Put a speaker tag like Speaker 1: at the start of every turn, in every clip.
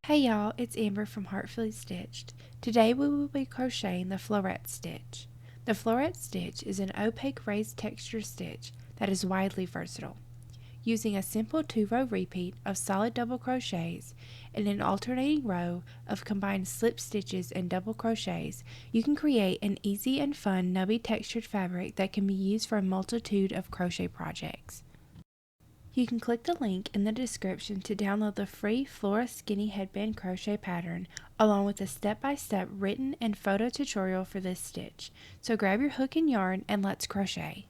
Speaker 1: Hey y'all, it's Amber from Heartfully Stitched. Today we will be crocheting the floret stitch. The floret stitch is an opaque raised texture stitch that is widely versatile. Using a simple 2-row repeat of solid double crochets and an alternating row of combined slip stitches and double crochets, you can create an easy and fun nubby textured fabric that can be used for a multitude of crochet projects. You can click the link in the description to download the free Floret Skinny Headband crochet pattern along with a step-by-step written and photo tutorial for this stitch. So grab your hook and yarn and let's crochet.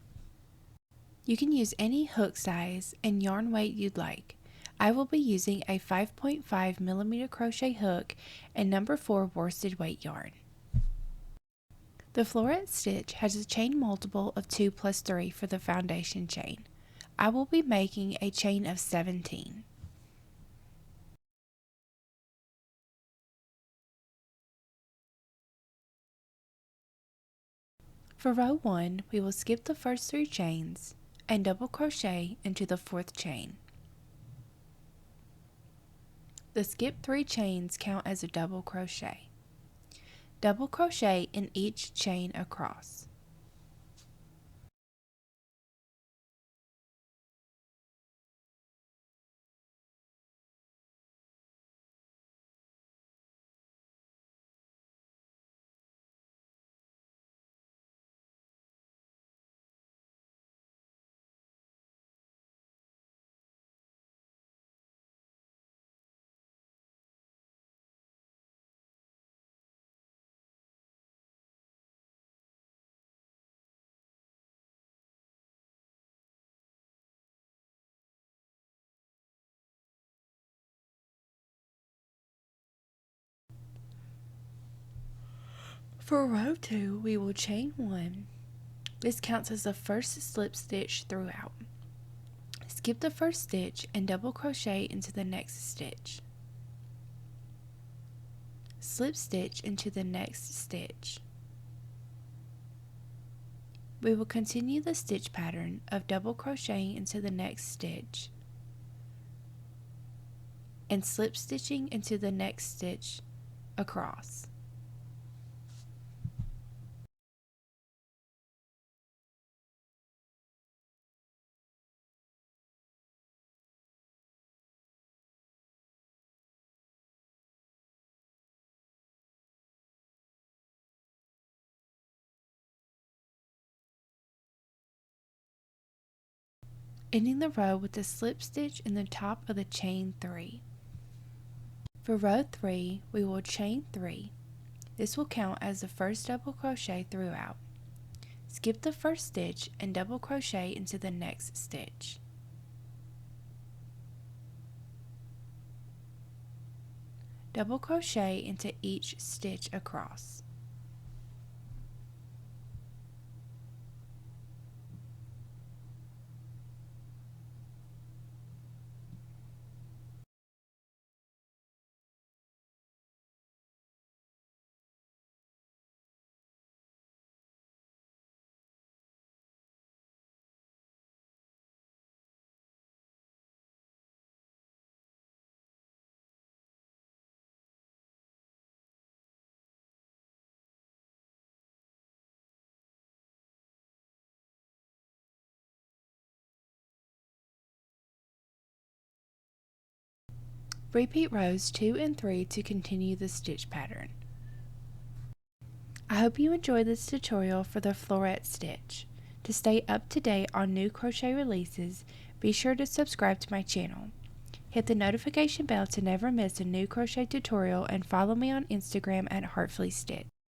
Speaker 1: You can use any hook size and yarn weight you'd like. I will be using a 5.5mm crochet hook and number 4 worsted weight yarn. The floret stitch has a chain multiple of 2 plus 3 for the foundation chain. I will be making a chain of 17. For row 1, we will skip the first 3 chains and double crochet into the 4th chain. The skipped 3 chains count as a double crochet. Double crochet in each chain across. For row 2, we will chain 1. This counts as the first slip stitch throughout. Skip the first stitch and double crochet into the next stitch. Slip stitch into the next stitch. We will continue the stitch pattern of double crocheting into the next stitch and slip stitching into the next stitch across. Ending the row with a slip stitch in the top of the chain 3. For row 3, we will chain 3. This will count as the first double crochet throughout. Skip the first stitch and double crochet into the next stitch. Double crochet into each stitch across. Repeat rows 2 and 3 to continue the stitch pattern. I hope you enjoyed this tutorial for the floret stitch. To stay up to date on new crochet releases, be sure to subscribe to my channel. Hit the notification bell to never miss a new crochet tutorial and follow me on Instagram at Heartfully Stitched.